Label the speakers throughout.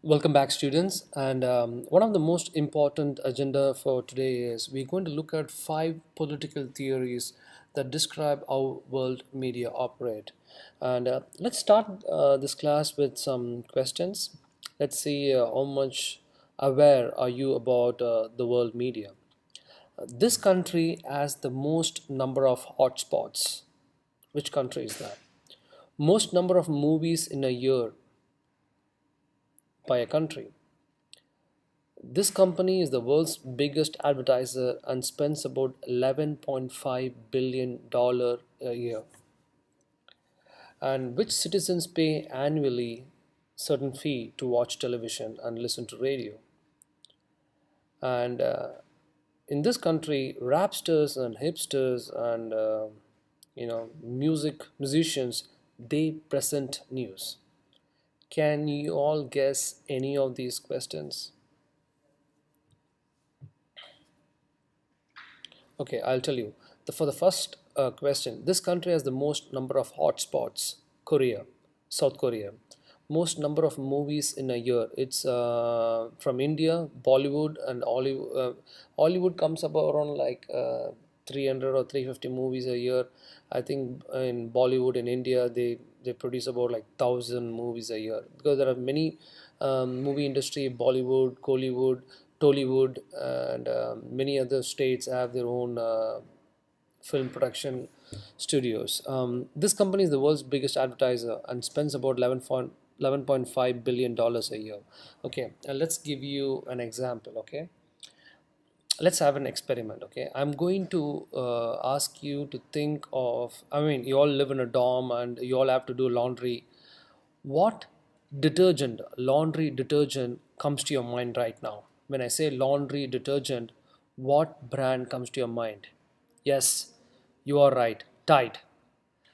Speaker 1: Welcome back, students. And one of the most important agenda for today is we're going to look at five political theories that describe how world media operate. And let's start this class with some questions. Let's see how much aware are you about the world media. This country has the most number of hotspots. Which country is that? Most number of movies in a year by a country. This company is the world's biggest advertiser and spends about $11.5 billion a year. And which citizens pay annually certain fee to watch television and listen to radio. And in this country, rapsters and hipsters and musicians, they present news. Can you all guess any of these questions? Okay, I'll tell you. For the first question, this country has the most number of hotspots. Korea, South Korea. Most number of movies in a year. It's from India, Bollywood, and Hollywood. Hollywood comes up around like 300 or 350 movies a year. I think in Bollywood in India they produce about like 1,000 movies a year because there are many movie industry, Bollywood, Kollywood, Tollywood, and many other states have their own film production studios. This company is the world's biggest advertiser and spends about 11.5 billion dollars a year. Okay, let's give you an example. Okay, let's have an experiment. Okay, I'm going to ask you to think of. I mean, you all live in a dorm and you all have to do laundry. What laundry detergent comes to your mind right now? When I say laundry detergent, what brand comes to your mind? Yes, you are right. Tide.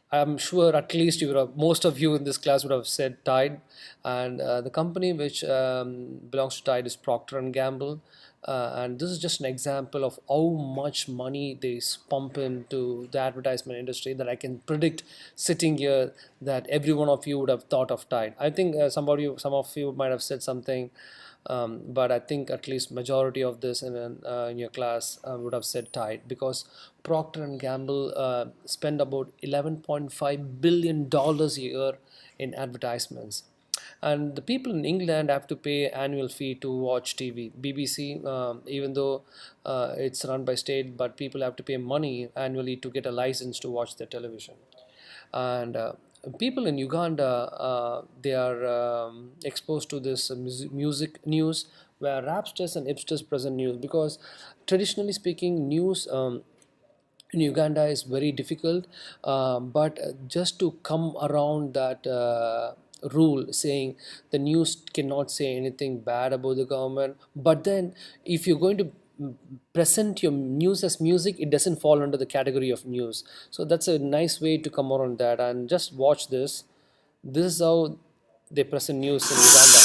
Speaker 1: I'm sure at least most of you in this class would have said Tide, and the company which belongs to Tide is Procter and Gamble, and this is just an example of how much money they pump into the advertisement industry. That I can predict sitting here that every one of you would have thought of Tide. I think some of you might have said something but I think at least majority of this in your class would have said Tide because Procter and Gamble spend about $11.5 billion a year in advertisements. And the people in England have to pay annual fee to watch TV. BBC, even though it's run by state, but people have to pay money annually to get a license to watch their television. And people in Uganda, they are exposed to this music news where rapsters and hipsters present news because traditionally speaking news in Uganda is very difficult, but just to come around that rule saying the news cannot say anything bad about the government, but then if you're going to present your news as music, it doesn't fall under the category of news. So that's a nice way to come around that. And just watch this. This is how they present news in Uganda.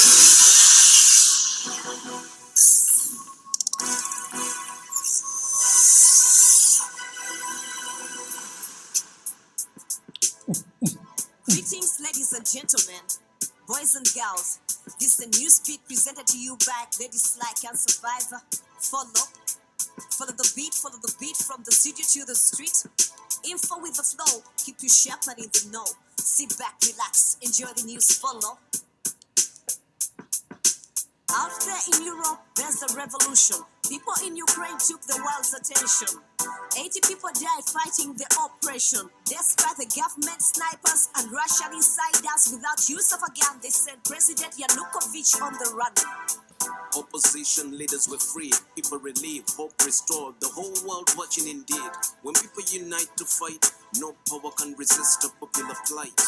Speaker 2: Greetings, ladies and gentlemen, boys and girls. This is the news feed presented to you by Ladies Like and Survivor. Follow the beat from the studio to the street. Info with the flow, keep you sharp and in the know. Sit back, relax, enjoy the news. Follow. Out there in Europe, there's a revolution. People in Ukraine took the world's attention. 80 people died fighting the oppression. Despite the government snipers and Russian insiders, without use of a gun, they sent President Yanukovych on the run. Opposition leaders were free, people relieved, hope restored, the whole world watching indeed. When people unite to fight, no power can resist a popular plight.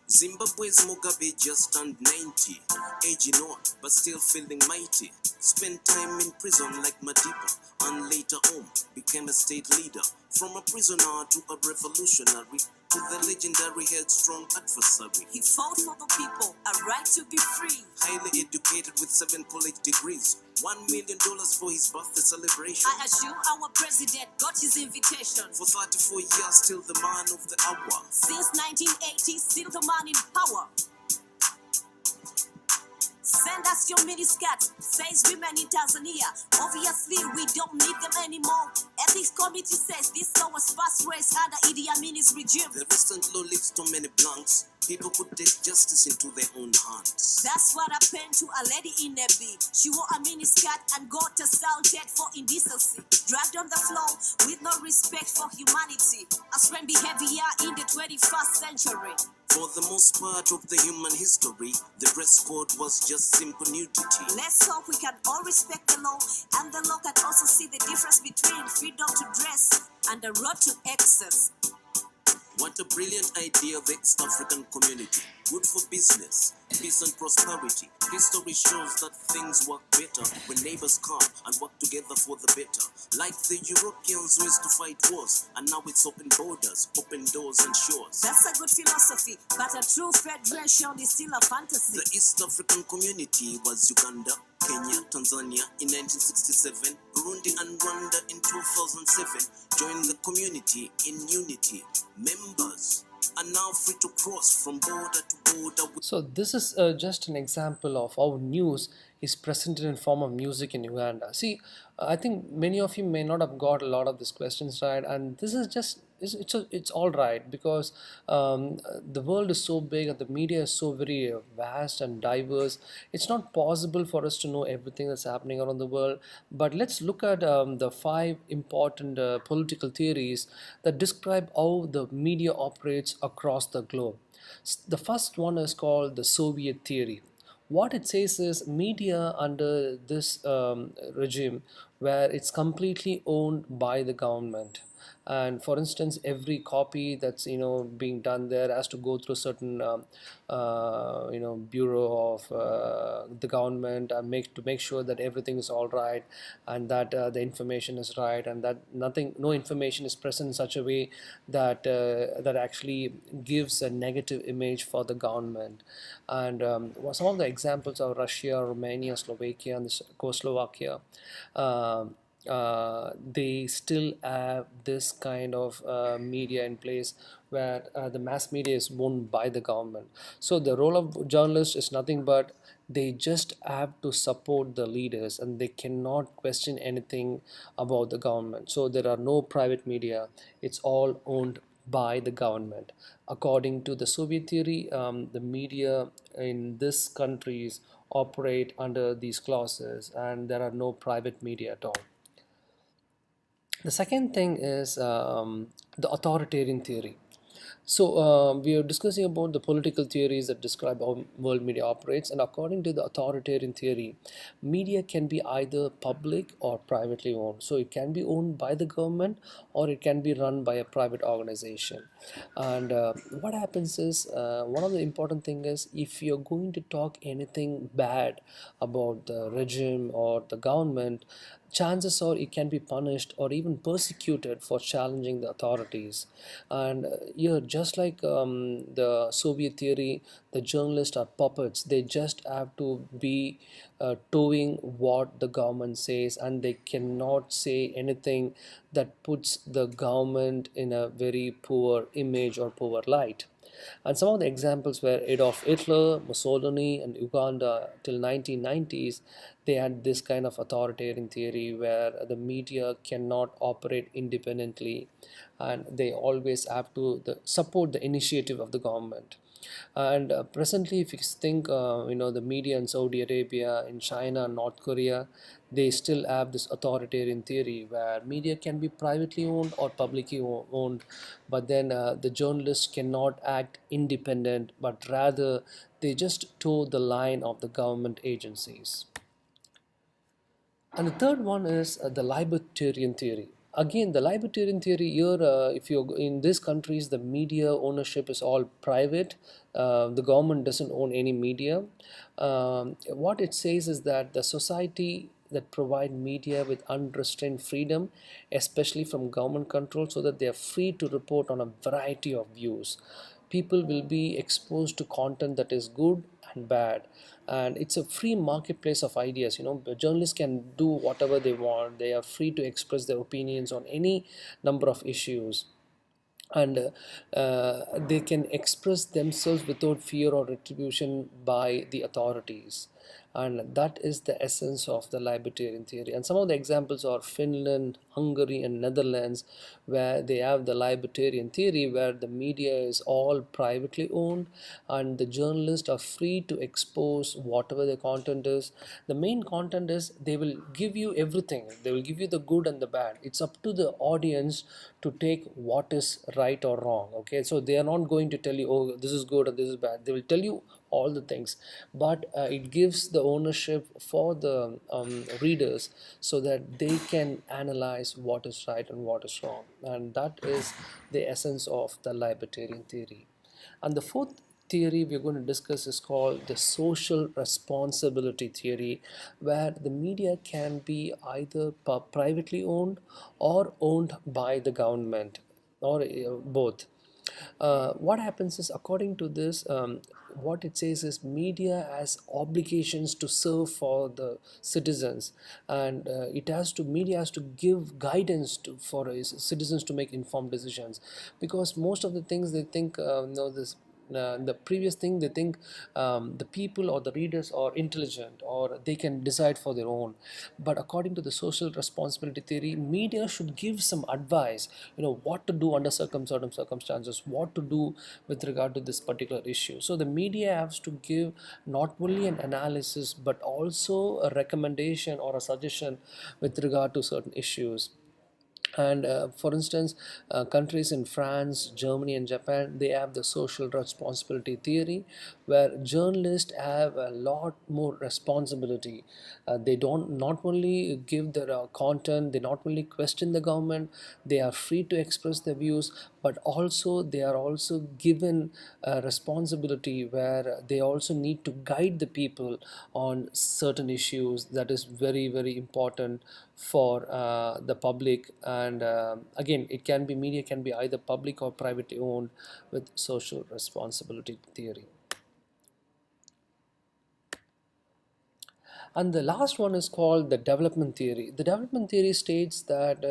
Speaker 2: Zimbabwe's Mugabe just turned 90, aging on, but still feeling mighty. Spent time in prison like Madiba, and later on became a state leader. From a prisoner to a revolutionary, to the legendary headstrong adversary. He fought for the people, a right to be free. Highly educated with 7 college degrees, $1 million for his birthday celebration. I assure our president got his invitation. For 34 years, still the man of the hour. Since 1980, still the man in power. your miniskirts, says women in Tanzania. Obviously, we don't need them anymore. Ethics committee says this law was fast race under Idi Amin's regime. The recent law leaves too many blanks. People could take justice into their own hands. That's what happened to a lady in Nebi. She wore a miniskirt and got assaulted for indecency. Dragged on the floor with no respect for humanity. A strange behavior in the 21st century. For the most part of the human history, the dress code was just simple nudity. Let's hope we can all respect the law, and the law can also see the difference between freedom to dress and the road to excess. What a brilliant idea, the East African community. Good for business, peace and prosperity. History shows that things work better when neighbors come and work together for the better. Like the Europeans who used to fight wars, and now it's open borders, open doors and shores. That's a good philosophy, but a true federation is still a fantasy. The East African community was Uganda, Kenya, Tanzania in 1967, Burundi and Rwanda in 2007. Joined the community in unity. Members are now free to cross from border to border.
Speaker 1: So this is just an example of how news is presented in form of music in Uganda. See, I think many of you may not have got a lot of these questions right, and this is just it's all right because the world is so big and the media is so very vast and diverse. It's not possible for us to know everything that's happening around the world. But let's look at the five important political theories that describe how the media operates across the globe. The first one is called the Soviet theory. What it says is media under this regime where it's completely owned by the government, and for instance every copy that's being done there has to go through certain bureau of the government and make sure that everything is all right, and that the information is right, and that no information is present in such a way that that actually gives a negative image for the government. And some of the examples are Russia, Romania, Slovakia, and Czechoslovakia. They still have this kind of media in place where the mass media is owned by the government. So the role of journalists is nothing but they just have to support the leaders and they cannot question anything about the government. So there are no private media. It's all owned by the government. According to the Soviet theory, the media in these countries operate under these clauses and there are no private media at all. The second thing is the authoritarian theory. So we are discussing about the political theories that describe how world media operates, and according to the authoritarian theory, media can be either public or privately owned. So it can be owned by the government or it can be run by a private organization. And what happens is one of the important thing is if you're going to talk anything bad about the regime or the government, chances are it can be punished or even persecuted for challenging the authorities. And here, just like the Soviet theory, the journalists are puppets. They just have to be towing what the government says, and they cannot say anything that puts the government in a very poor image or poor light. And some of the examples were Adolf Hitler, Mussolini, and Uganda till 1990s. They had this kind of authoritarian theory where the media cannot operate independently, and they always have to support the initiative of the government. And presently, if you think, the media in Saudi Arabia, in China, North Korea, they still have this authoritarian theory where media can be privately owned or publicly owned, but then the journalists cannot act independent, but rather they just toe the line of the government agencies. And the third one is the libertarian theory. Again, the libertarian theory here, if you're in these countries, the media ownership is all private. The government doesn't own any media. What it says is that the society that provide media with unrestrained freedom, especially from government control, so that they are free to report on a variety of views. People will be exposed to content that is good and bad, and it's a free marketplace of ideas. The journalists can do whatever they want. They are free to express their opinions on any number of issues, and they can express themselves without fear or retribution by the authorities. and that is the essence of the libertarian theory. And some of the examples are Finland, Hungary, and Netherlands, where they have the libertarian theory, where the media is all privately owned and the journalists are free to expose whatever the content is. The main content is they will give you everything, they will give you the good and the bad. It's up to the audience to take what is right or wrong. Okay, so they are not going to tell you, oh, this is good and this is bad. They will tell you all the things, but it gives the ownership for the readers, so that they can analyze what is right and what is wrong. And that is the essence of the libertarian theory. And the fourth theory we're going to discuss is called the social responsibility theory, where the media can be either privately owned or owned by the government, or both. What happens is, according to this, what it says is media has obligations to serve for the citizens, and media has to give guidance for citizens to make informed decisions, because most of the things they think, this the previous thing, they think the people or the readers are intelligent or they can decide for their own. But according to the social responsibility theory, media should give some advice, what to do under certain circumstances, what to do with regard to this particular issue. So the media has to give not only an analysis but also a recommendation or a suggestion with regard to certain issues. And for instance, countries in France, Germany, and Japan, they have the social responsibility theory, where journalists have a lot more responsibility. They don't not only give their content, they not only question the government, they are free to express their views, but also they are also given a responsibility where they also need to guide the people on certain issues. That is very, very important for the public. And again, it can be, media can be either public or privately owned with social responsibility theory. And the last one is called the development theory. The development theory states that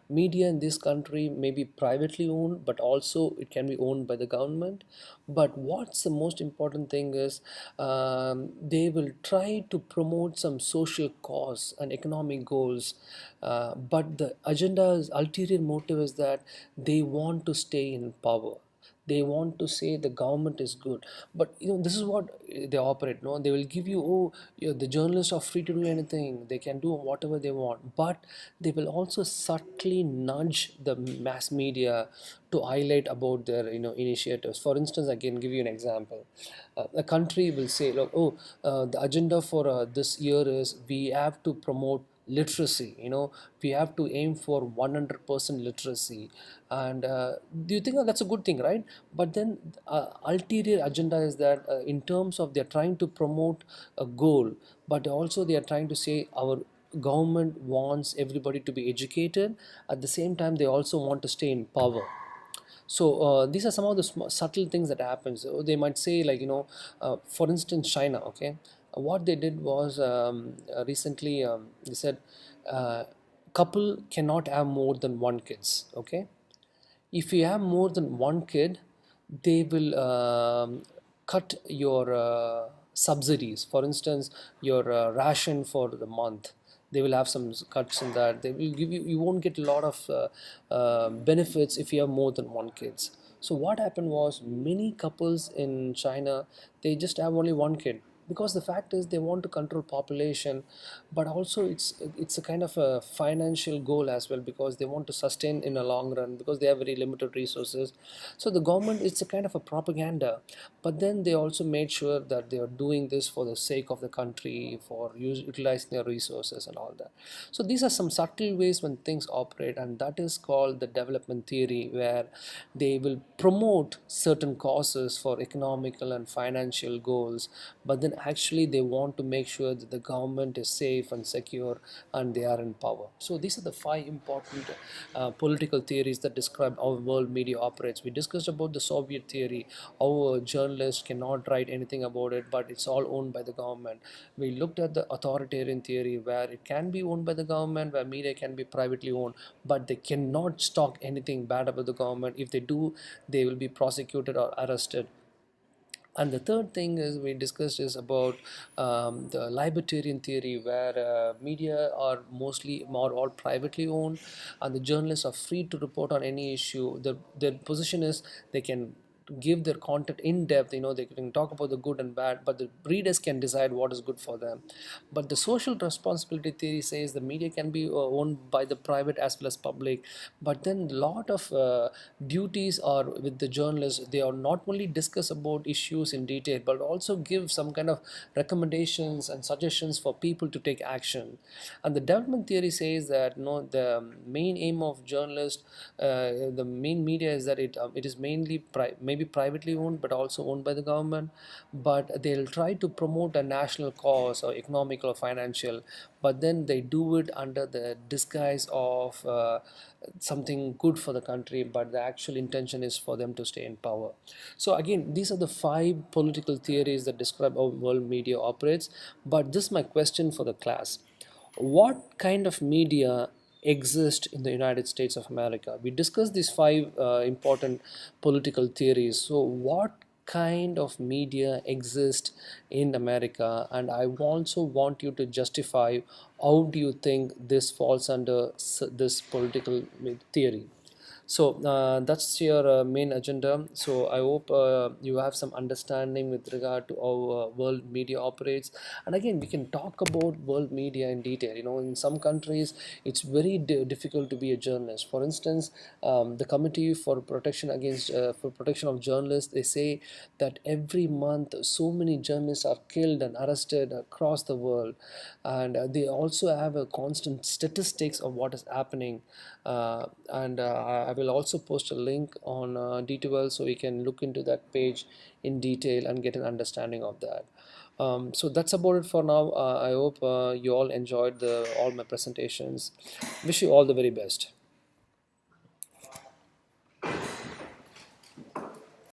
Speaker 1: media in this country may be privately owned, but also it can be owned by the government. But what's the most important thing is, they will try to promote some social cause and economic goals, but the agenda is, ulterior motive is that they want to stay in power. They want to say the government is good. But this is what they operate. No, they will give you, oh, the journalists are free to do anything, they can do whatever they want. But they will also subtly nudge the mass media to highlight about their initiatives. For instance, I can give you an example. A country will say, look, oh, the agenda for this year is we have to promote literacy. We have to aim for 100% literacy. And do you think that that's a good thing, right? But then ulterior agenda is that, in terms of, they're trying to promote a goal, but also they are trying to say our government wants everybody to be educated. At the same time, they also want to stay in power. So these are some of the subtle things that happens. They might say, like, for instance, China. Okay, what they did was, recently, they said, couple cannot have more than one kids. Okay, if you have more than one kid, they will cut your subsidies. For instance, your ration for the month, they will have some cuts in that. They will give you, you won't get a lot of benefits if you have more than one kids. So what happened was, many couples in China, they just have only one kid, because the fact is they want to control population, but also it's a kind of a financial goal as well, because they want to sustain in a long run, because they have very limited resources. So the government, it's a kind of a propaganda, but then they also made sure that they are doing this for the sake of the country, for utilizing their resources and all that. So these are some subtle ways when things operate, and that is called the development theory, where they will promote certain causes for economical and financial goals, but then actually they want to make sure that the government is safe and secure and they are in power. So these are the five important political theories that describe how world media operates. We discussed about the Soviet theory, how a journalist cannot write anything about it, but it's all owned by the government. We looked at the authoritarian theory, where it can be owned by the government, where media can be privately owned, but they cannot talk anything bad about the government. If they do, they will be prosecuted or arrested. And the third thing is we discussed is about the libertarian theory, where media are mostly more all privately owned, and the journalists are free to report on any issue. Their position is they can give their content in depth. They can talk about the good and bad, but the readers can decide what is good for them. But the social responsibility theory says the media can be owned by the private as well as public, but then a lot of duties are with the journalists. They are not only discuss about issues in detail, but also give some kind of recommendations and suggestions for people to take action. And the development theory says that no, the main aim of journalists, the main media is that it is mainly maybe privately owned, but also owned by the government. But they'll try to promote a national cause or economic or financial, but then they do it under the disguise of something good for the country, but the actual intention is for them to stay in power. So again, these are the five political theories that describe how world media operates. But this is my question for the class: what kind of media exist in the United States of America? We discussed these five important political theories. So what kind of media exist in America? And I also want you to justify how do you think this falls under this political theory. So that's your main agenda. So I hope you have some understanding with regard to how world media operates. And again, we can talk about world media in detail. In some countries, it's very difficult to be a journalist. For instance, the Committee for Protection of Journalists, they say that every month so many journalists are killed and arrested across the world, and they also have a constant statistics of what is happening. And I will also post a link on D12, so you can look into that page in detail and get an understanding of that. So that's about it for now. I hope you all enjoyed all my presentations. Wish you all the very best.